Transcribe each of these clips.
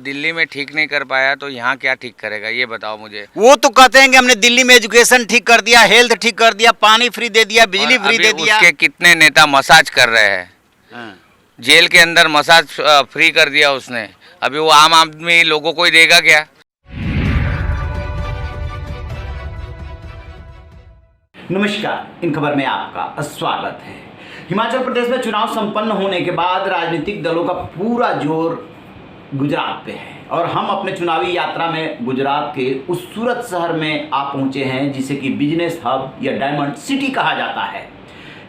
दिल्ली में ठीक नहीं कर पाया तो यहाँ क्या ठीक करेगा, ये बताओ मुझे। वो तो कहते हैं कि हमने दिल्ली में एजुकेशन ठीक कर दिया, हेल्थ ठीक कर दिया, पानी फ्री दे दिया, बिजली फ्री दे दिया। उसके कितने नेता मसाज कर रहे हैं, जेल के अंदर मसाज फ्री कर दिया उसने। अभी वो आम आदमी लोगों को ही देगा क्या? नमस्कार, इन खबर में आपका स्वागत है। हिमाचल प्रदेश में चुनाव संपन्न होने के बाद राजनीतिक दलों का पूरा जोर गुजरात पे है और हम अपने चुनावी यात्रा में गुजरात के उस सूरत शहर में आ पहुंचे हैं जिसे कि बिजनेस हब या डायमंड सिटी कहा जाता है।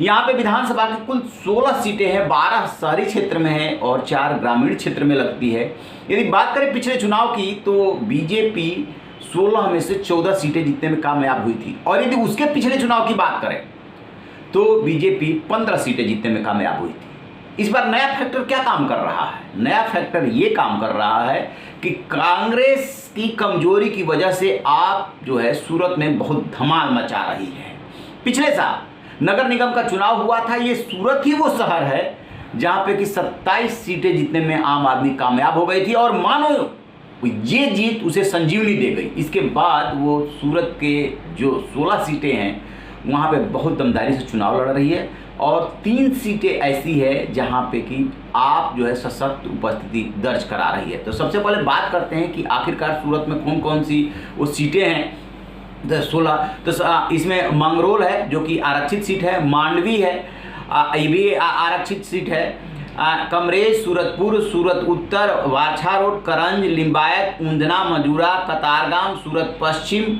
यहाँ पे विधानसभा की कुल 16 सीटें हैं, 12 शहरी क्षेत्र में है और 4 ग्रामीण क्षेत्र में लगती है। यदि बात करें पिछले चुनाव की तो बीजेपी 16 में से 14 सीटें जीतने में कामयाब हुई थी और यदि उसके पिछले चुनाव की बात करें तो बीजेपी 15 सीटें जीतने में कामयाब हुई थी। इस बार नया फैक्टर क्या काम कर रहा है? नया फैक्टर ये काम कर रहा है कि कांग्रेस की कमजोरी की वजह से आप जो है सूरत में बहुत धमाल मचा रही है। पिछले साल नगर निगम का चुनाव हुआ था, ये सूरत ही वो शहर है जहां पे कि 27 सीटें जीतने में आम आदमी कामयाब हो गई थी और मानो ये जीत उसे संजीवनी दे गई। इसके बाद वो सूरत के जो 16 सीटें हैं वहाँ पे बहुत दमदारी से चुनाव लड़ रही है और 3 सीटें ऐसी है जहाँ पे कि आप जो है सशक्त उपस्थिति दर्ज करा रही है। तो सबसे पहले बात करते हैं कि आखिरकार सूरत में कौन कौन सी वो सीटें हैं। 16 तो इसमें मंगरोल है जो कि आरक्षित सीट है, मांडवी है ये भी आरक्षित सीट है, कमरेज, सूरतपुर, सूरत उत्तर, वाछा रोड, करंज, लिम्बायत, ऊंधना, मजूरा, कतारगाम, सूरत पश्चिम,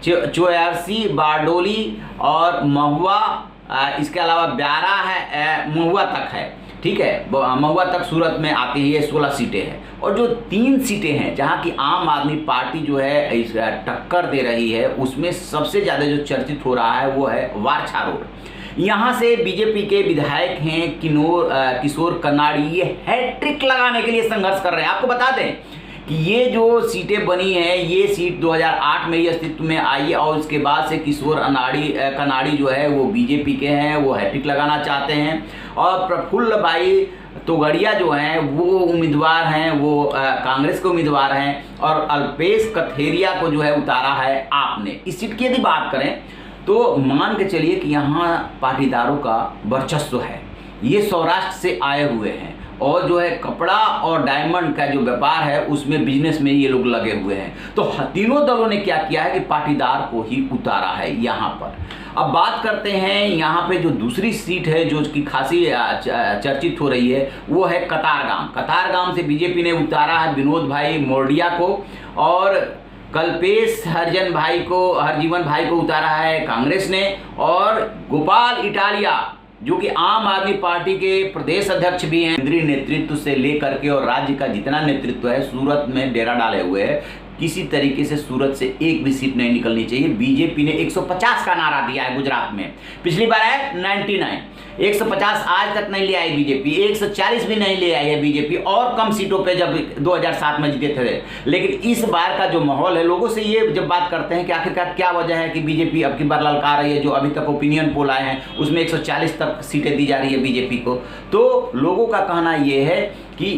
चोयारसी, बारडोली और महुआ, इसके अलावा ब्यारा है, महुआ तक है। ठीक है, महुआ तक सूरत में आती है। ये 16 सीटें हैं और जो 3 सीटें हैं जहां की आम आदमी पार्टी जो है इस टक्कर दे रही है उसमें सबसे ज़्यादा जो चर्चित हो रहा है वो है वारछा रोड। यहाँ से बीजेपी के विधायक हैं किशोर कनाड़ी, ये हैट्रिक लगाने के लिए संघर्ष कर रहे हैं। आपको बता दें कि ये जो सीटें बनी हैं ये सीट 2008 में ही अस्तित्व में आई है और उसके बाद से किशोर कनाड़ी जो है वो बीजेपी के हैं, वो हैट्रिक लगाना चाहते हैं और प्रफुल्ल भाई तोगड़िया जो हैं वो उम्मीदवार हैं, वो कांग्रेस के उम्मीदवार हैं और अल्पेश कथेरिया को जो है उतारा है आपने। इस सीट की यदि बात करें तो मान के चलिए कि यहाँ पाटीदारों का वर्चस्व है, ये सौराष्ट्र से आए हुए हैं और जो है कपड़ा और डायमंड का जो व्यापार है उसमें बिजनेस में ये लोग लगे हुए हैं। तो तीनों दलों ने क्या किया है कि पाटीदार को ही उतारा है यहाँ पर। अब बात करते हैं यहाँ पे जो दूसरी सीट है जो कि खासी चर्चित हो रही है वो है कतारगाम। कतारगाम से बीजेपी ने उतारा है विनोद भाई मोरडिया को और कल्पेश हरजीवन भाई को उतारा है कांग्रेस ने और गोपाल इटालिया जो कि आम आदमी पार्टी के प्रदेश अध्यक्ष भी हैं, केंद्रीय नेतृत्व से लेकर के और राज्य का जितना नेतृत्व है सूरत में डेरा डाले हुए है। किसी तरीके से सूरत से एक भी सीट नहीं निकलनी चाहिए। बीजेपी ने 150 का नारा दिया है गुजरात में, पिछली बार है 99, 150 आज तक नहीं ले आई बीजेपी, 140 भी नहीं ले आई है बीजेपी और कम सीटों पे जब 2007 में जीते थे। लेकिन इस बार का जो माहौल है, लोगों से ये जब बात करते हैं कि आखिरकार क्या वजह है कि बीजेपी अब की बार ललका रही है, जो अभी तक ओपिनियन पोल आए हैं उसमें 140 तक सीटें दी जा रही है बीजेपी को, तो लोगों का कहना ये है कि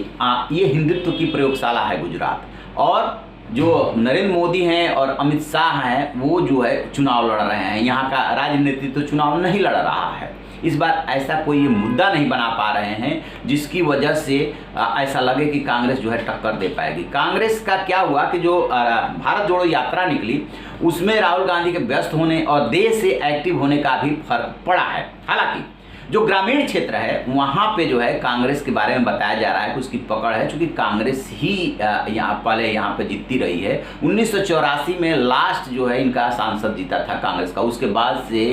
ये हिंदुत्व की प्रयोगशाला है गुजरात और जो नरेंद्र मोदी हैं और अमित शाह हैं वो जो है चुनाव लड़ रहे हैं। यहाँ का राजनीति तो चुनाव नहीं लड़ रहा है। इस बार ऐसा कोई ये मुद्दा नहीं बना पा रहे हैं जिसकी वजह से ऐसा लगे कि कांग्रेस जो है टक्कर दे पाएगी। कांग्रेस का क्या हुआ कि जो भारत जोड़ो यात्रा निकली उसमें राहुल गांधी के व्यस्त होने और देश से एक्टिव होने का भी फर्क पड़ा है। हालांकि जो ग्रामीण क्षेत्र है वहाँ पे जो है कांग्रेस के बारे में बताया जा रहा है कि उसकी पकड़ है, क्योंकि कांग्रेस ही यहाँ पे जीतती रही है। 1984 में लास्ट जो है इनका सांसद जीता था कांग्रेस का, उसके बाद से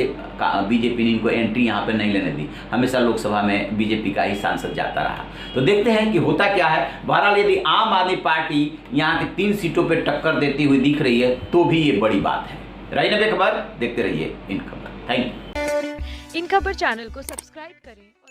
बीजेपी ने इनको एंट्री यहाँ पे नहीं लेने दी, हमेशा लोकसभा में बीजेपी का ही सांसद जाता रहा। तो देखते हैं कि होता क्या है। बहरहाल यदि आम आदमी पार्टी यहाँ की 3 सीटों पर टक्कर देती हुई दिख रही है तो भी ये बड़ी बात है। राजनबे खबर देखते रहिए इन खबर। Thank you. इन खबर चैनल को सब्सक्राइब करें।